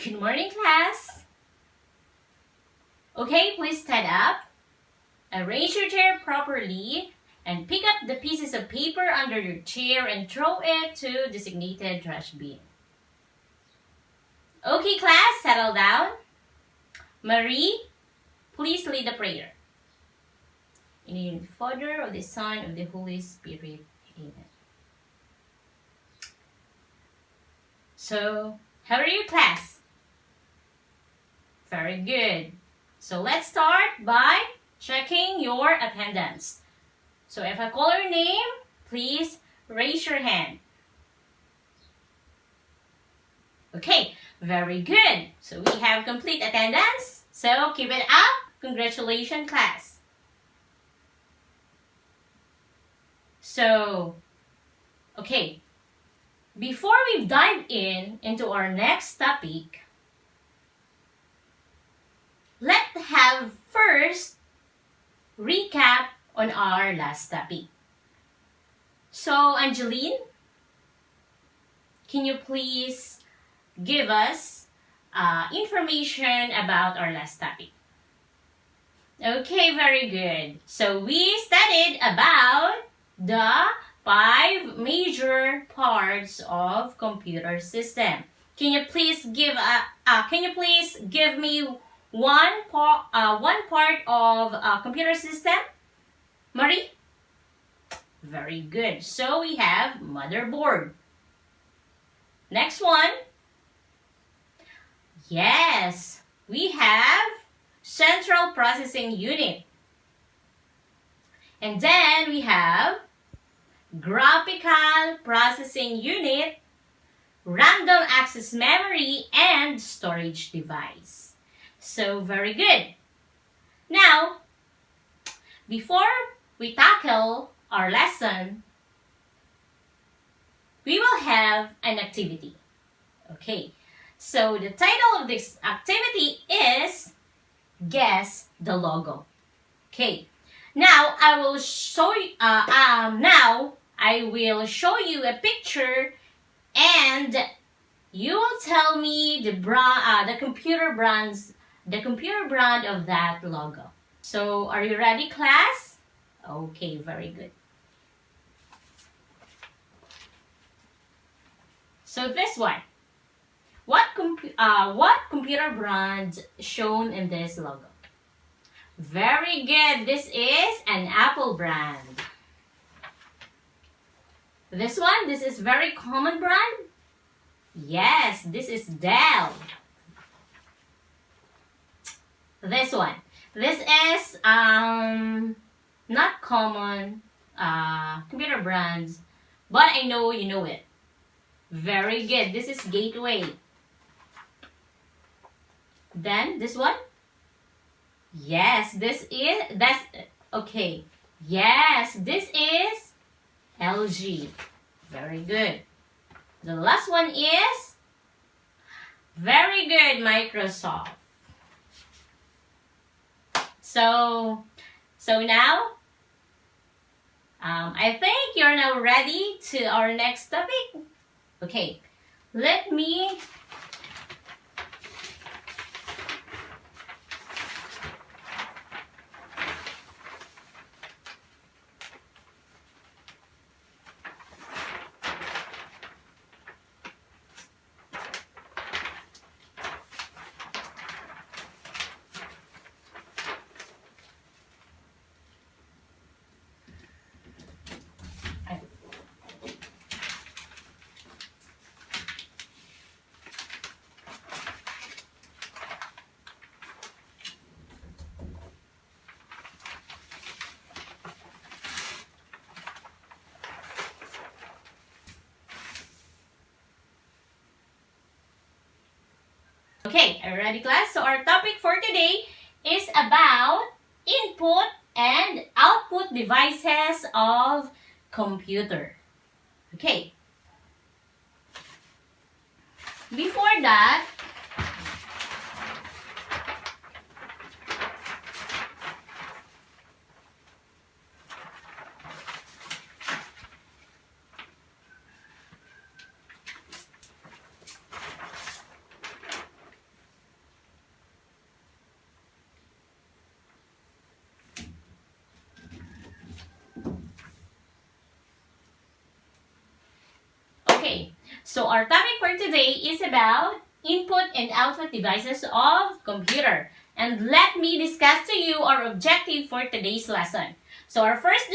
Good morning, class. Okay, please stand up. Arrange your chair properly and pick up the pieces of paper under your chair and throw it to designated trash bin. Okay, class, settle down. Marie, please lead the prayer. In the name of the Father, of the Son, of the Holy Spirit. Amen. So, how are you, class? Very good. So let's start by checking your attendance. So if I call your name, please raise your hand. Okay, very good. So we have complete attendance. So keep it up. Congratulations, class. So, okay. Before we dive into our next topic, let's have first recap on our last topic. So, Angeline, can you please give us information about our last topic? Okay, very good. So, we studied about the 5 major parts of computer system. Can you please give me one part of a computer system? Marie? Very good. So we have motherboard. Next one. Yes, we have central processing unit. And then we have graphical processing unit, random access memory, and storage device. So very good. Now, before we tackle our lesson, we will have an activity. Okay, so the title of this activity is Guess the Logo. Okay, now I will show you a picture, and you will tell me the computer brand of that logo. So, are you ready, class? Okay, very good. So this one, what computer brand shown in this logo? Very good. This is an Apple brand. This one, this is very common brand. Yes, this is Dell. This one, this is not common computer brands, but I know you know it. Very good. This is Gateway. Then this one. Yes, okay. Yes, this is LG. Very good. The last one is very good, Microsoft. So now, I think you're now ready to our next topic. Okay, let me Okay, are you ready, class? So our topic for today is about input and output devices of computer. Okay. Before that, So our topic for today is about input and output devices of computer. And let me discuss to you our objective for today's lesson. So our first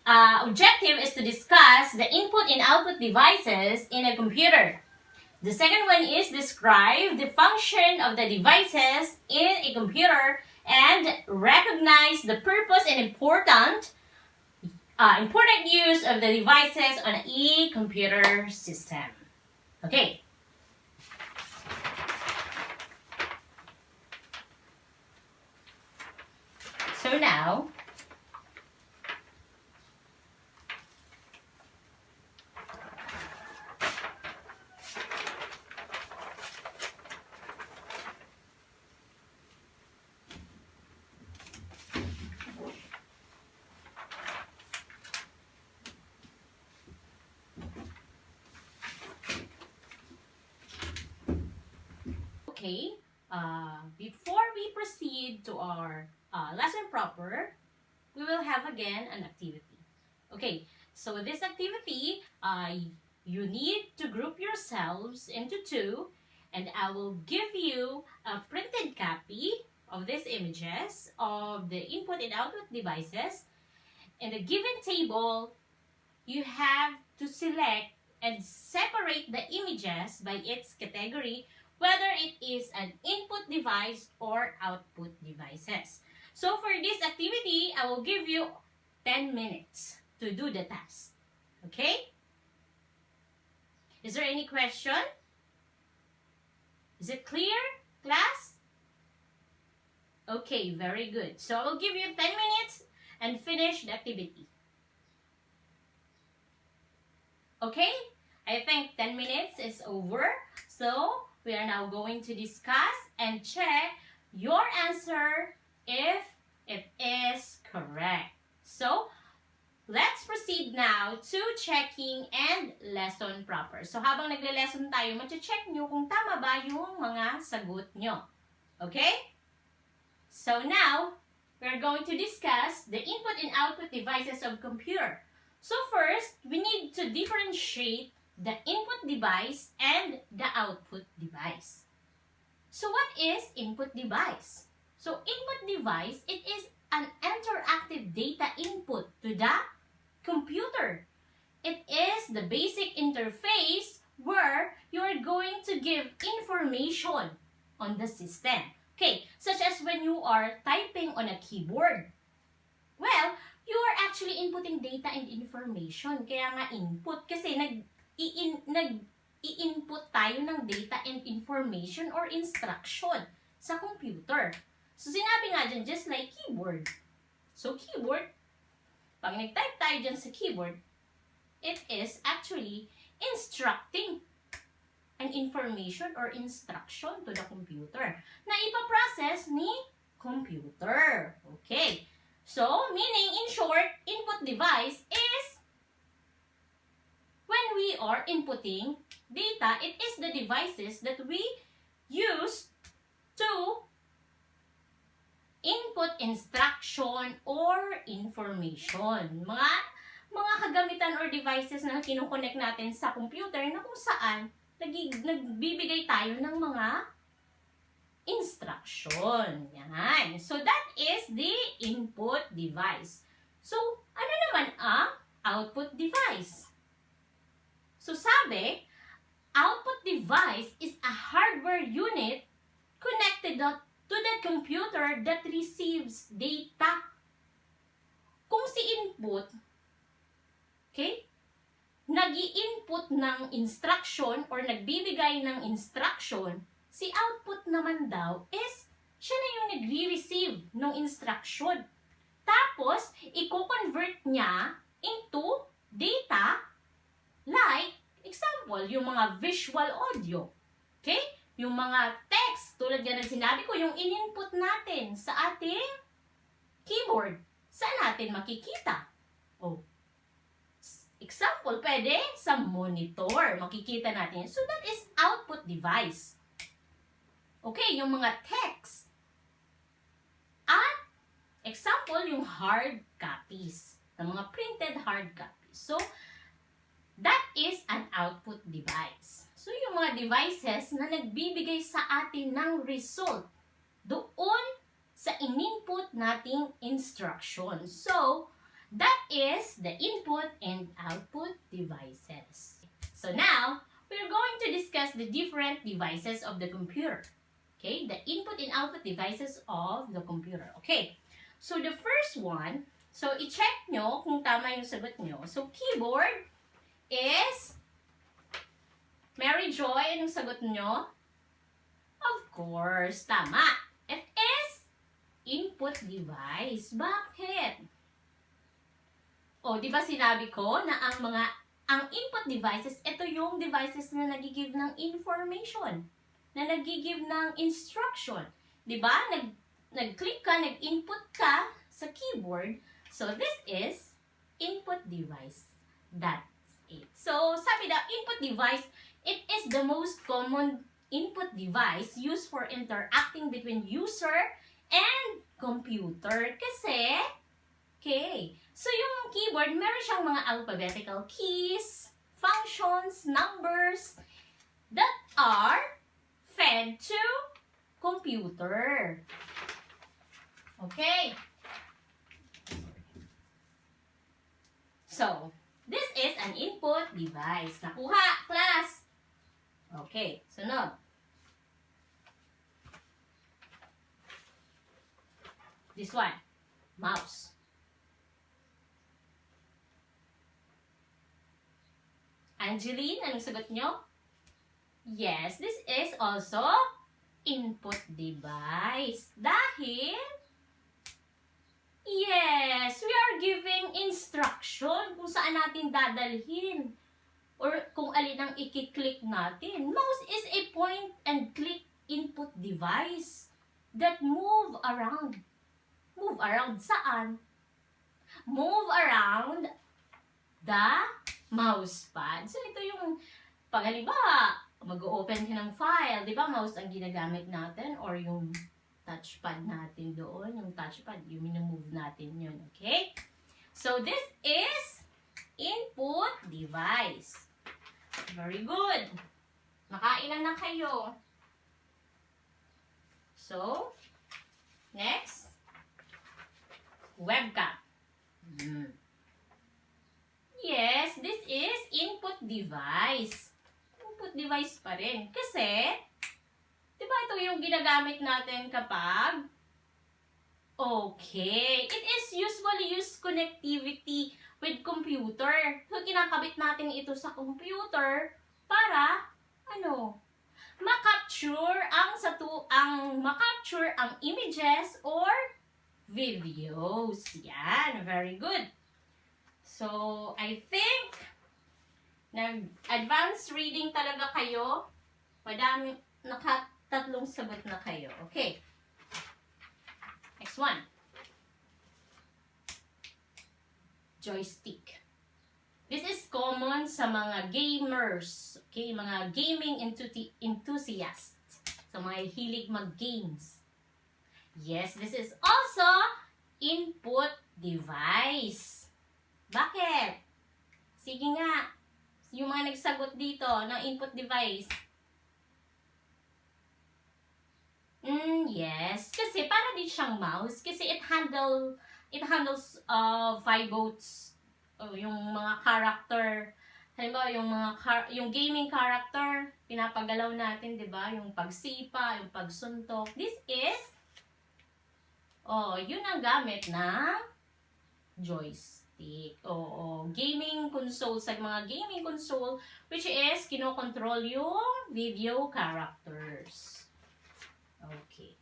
objective is to discuss the input and output devices in a computer. The second one is describe the function of the devices in a computer and recognize the purpose and important use of the devices on a computer system. Okay. So now, okay, before we proceed to our lesson proper, we will have again an activity. Okay, so this activity, you need to group yourselves into two, and I will give you a printed copy of these images of the input and output devices. In the given table, you have to select and separate the images by its category, whether it is an input device or output devices. So for this activity, I will give you 10 minutes to do the task. Okay? Is there any question? Is it clear, class? Okay, very good. So I will give you 10 minutes and finish the activity. Okay? I think 10 minutes is over. So we are now going to discuss and check your answer if it is correct. So, let's proceed now to checking and lesson proper. So, habang nagle-lesson tayo, check nyo kung tama ba yung mga sagot nyo. Okay? So, now, we're going to discuss the input and output devices of computer. So, first, we need to differentiate the input device and the output device. So, what is input device? So, input device, it is an interactive data input to the computer. It is the basic interface where you are going to give information on the system. Okay, such as when you are typing on a keyboard. Well, you are actually inputting data and information. Kaya nga input kasi i-input tayo ng data and information or instruction sa computer. So, sinabi nga dyan, just like keyboard. So, keyboard, pag nag-type tayo dyan sa keyboard, it is actually instructing an information or instruction to the computer na ipaprocess ni computer. Okay. So, meaning, in short, input device is when we are inputting data, it is the devices that we use to input instruction or information. Mga kagamitan or devices na kinoconnect natin sa computer na kung saan nagbibigay tayo ng mga instruction. Yan. So, that is the input device. So, ano naman ang output device? So, sabi, output device is a hardware unit connected to the computer that receives data. Kung si input, okay, nag-i-input ng instruction or nagbibigay ng instruction, si output naman daw is siya na yung nagre-receive ng instruction. Tapos, i-convert niya into data like, example, yung mga visual audio. Okay? Yung mga text, tulad yan ng sinabi ko, yung in-input natin sa ating keyboard. Saan natin makikita? Oh. Example, pwede sa monitor. Makikita natin. So, that is output device. Okay, yung mga text. At, example, yung hard copies. Ng mga printed hard copies. So, That is an output device. So, yung mga devices na nagbibigay sa atin ng result doon sa in-input nating instruction. So, that is the input and output devices. So now, we're going to discuss the different devices of the computer. Okay, the input and output devices of the computer. Okay, so the first one, so i-check nyo kung tama yung sagot nyo. So keyboard is, Mary Joy, anong sagot nyo? Of course, tama. It is input device. Bakit? O, di ba sinabi ko na ang input devices, ito yung devices na nagigive ng information, na nagigive ng instruction. Di ba? Nag-click ka, nag-input ka sa keyboard. So, this is input device. That's it. So, sabi daw, input device, it is the most common input device used for interacting between user and computer. Kasi, okay, so yung keyboard, meron siyang mga alphabetical keys, functions, numbers that are fed to computer. Okay. So, this is an input device. Nakuha, class? Okay, sunod. This one, mouse. Angeline, anong sagot nyo? Yes, this is also input device. Dahil, yes, we are giving instruction kung saan natin dadalhin or kung alin ang i-click natin. Mouse is a point and click input device that move around. Move around saan? Move around the mouse pad. So, ito yung, pag halimbawa, mag-open ka ng file, di ba, mouse ang ginagamit natin, or yung touchpad natin doon, yung touchpad, yung minimove natin yun, okay? So, this is input device. Very good. Nakailan na kayo? So, next, webcam. Yes, this is input device. Input device pa rin. Kasi, di ba ito yung ginagamit natin kapag, okay, it is usually used connectivity with computer. So, kinakabit natin ito sa computer para, ma-capture ang images or videos. Yan, very good. So, I think, nag-advanced reading talaga kayo. Madami, nakatatlong sagot na kayo. Okay. Next one. Joystick. This is common sa mga gamers. Okay, mga gaming enthusiasts. Sa mga hilig mag-games. Yes, this is also input device. Bakit? Sige nga. Yung mga nagsagot dito ng input device. Yes. Kasi para din siyang mouse. Kasi it handles 5 votes. Yung mga character. Halimbawa, yung gaming character, pinapagalaw natin, di ba? Yung pagsipa, yung pagsuntok. This is, yun ang gamit ng joystick. Gaming console. Sa mga gaming console, which is, kinokontrol yung video characters. Okay.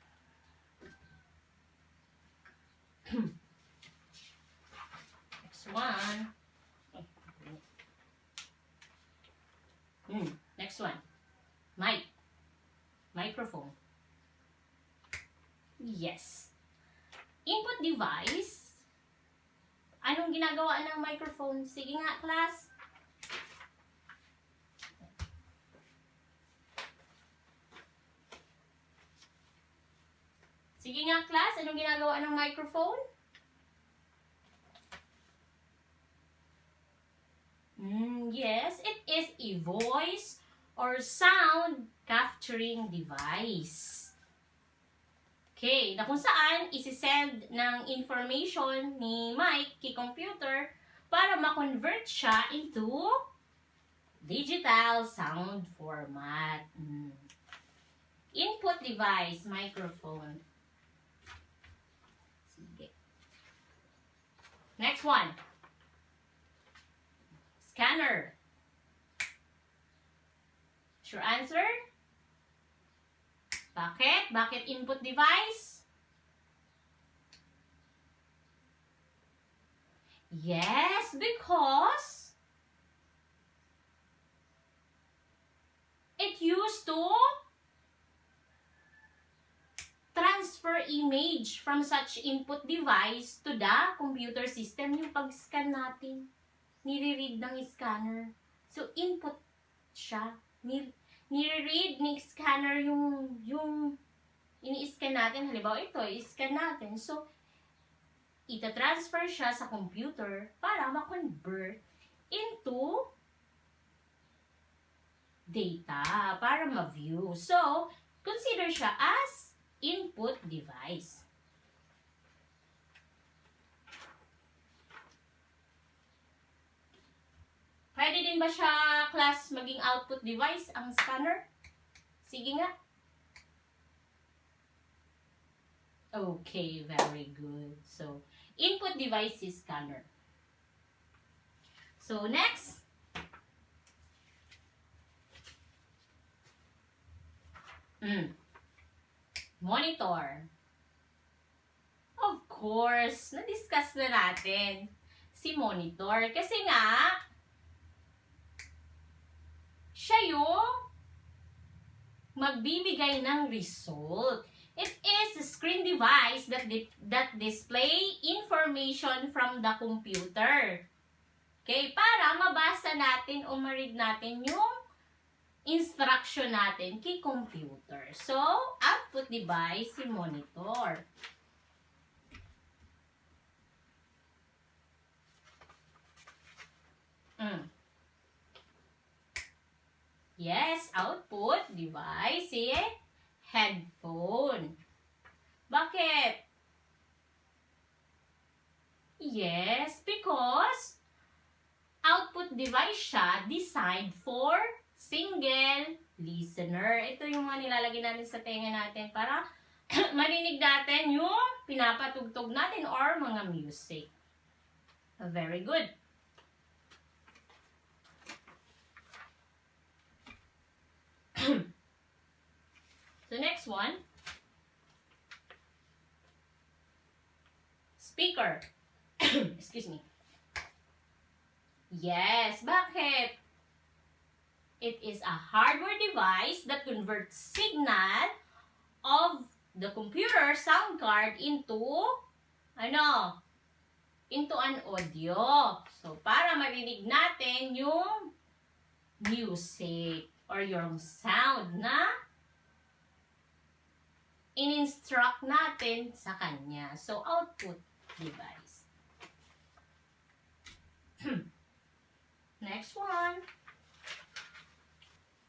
Next one. Next one. Microphone. Yes. Input device. Anong ginagawa ng microphone? Sige nga, class. Sige nga, class. Anong ginagawa ng microphone? Yes, it is a voice or sound capturing device. Okay, na kung saan isi-send ng information ni Mike kay computer para ma-convert siya into digital sound format. Input device, microphone. Sige. Next one. Scanner. What's your answer? Bakit? Bakit input device? Yes, because it used to transfer image from such input device to the computer system. Yung pag-scan natin, nire-read ng scanner. So, input siya. Nire-read ng scanner yung ini-scan natin. Halimbawa, ito, i-scan natin. So, ita-transfer siya sa computer para ma-convert into data para ma-view. So, consider siya as input device. Pwede din ba siya, class, maging output device ang scanner? Sige nga. Okay, very good. So, input device is scanner. So, next. Monitor. Of course, na-discuss na natin si monitor. Kasi nga, siya yung magbibigay ng result. It is a screen device that display information from the computer. Okay, para mabasa natin o ma-read natin yung instruction natin kay computer. So, output device si monitor. Yes, output device si headphone. Bakit? Yes, because output device siya designed for single listener. Ito yung mga nilalagay natin sa tenga natin para marinig natin yung pinapatugtog natin or mga music. Very good. So next one. Speaker. Excuse me. Yes, bakit? It is a hardware device that converts signal of the computer sound card into into an audio. So, para marinig natin yung music or yung sound na in-instruct natin sa kanya. So, output device. Next one.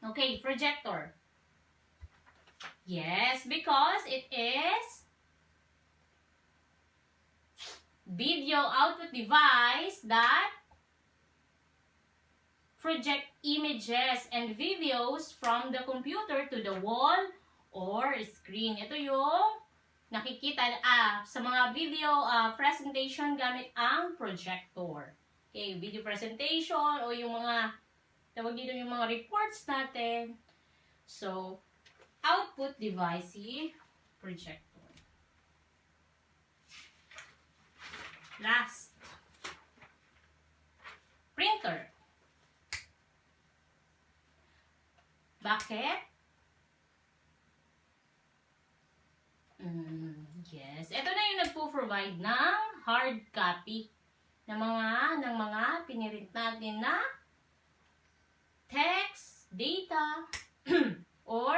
Okay, projector. Yes, because it is video output device that project images and videos from the computer to the wall or screen. Ito yung nakikita sa mga video presentation gamit ang projector. Okay, video presentation o yung mga tawag dito yung mga reports natin. So, output device si projector. Last. Printer. Bakit? Yes. Ito na yung nagpo-provide ng hard copy ng mga pinirint natin na text, data, or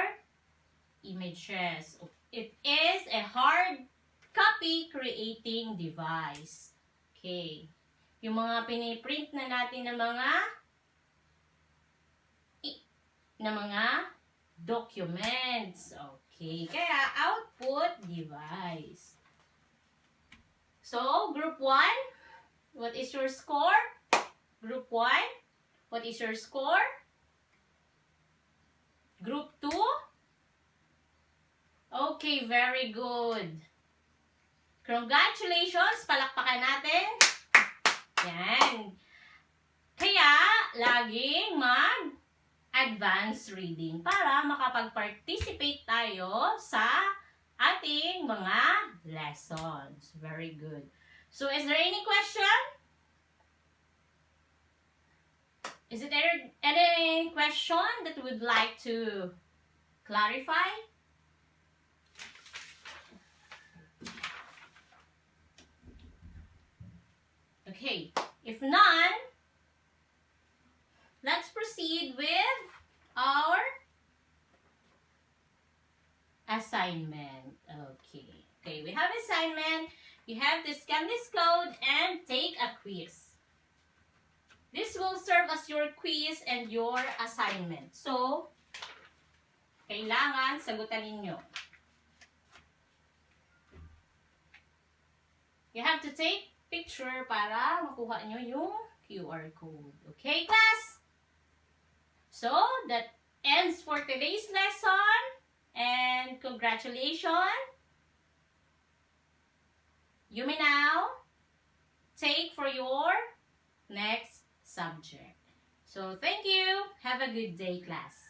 images. It is a hard copy creating device. Okay. Yung mga piniprint na natin ng mga na mga documents. Okay, kaya output device. So, group 1, what is your score? Group 1, what is your score? Group 2? Okay, very good. Congratulations! Palakpakan natin. Yan. Kaya, laging mag-advance reading para makapag-participate tayo sa ating mga lessons. Very good. So, is there any question? Is it any question that you would like to clarify? Okay, if none, let's proceed with our assignment. Okay, we have assignment. You have to scan this code and take a quiz. This will serve as your quiz and your assignment. So, kailangan sagutan ninyo. You have to take picture para makuha nyo yung QR code. Okay, class? So, that ends for today's lesson. And congratulations. You may now take for your next subject. So, thank you. Have a good day, class.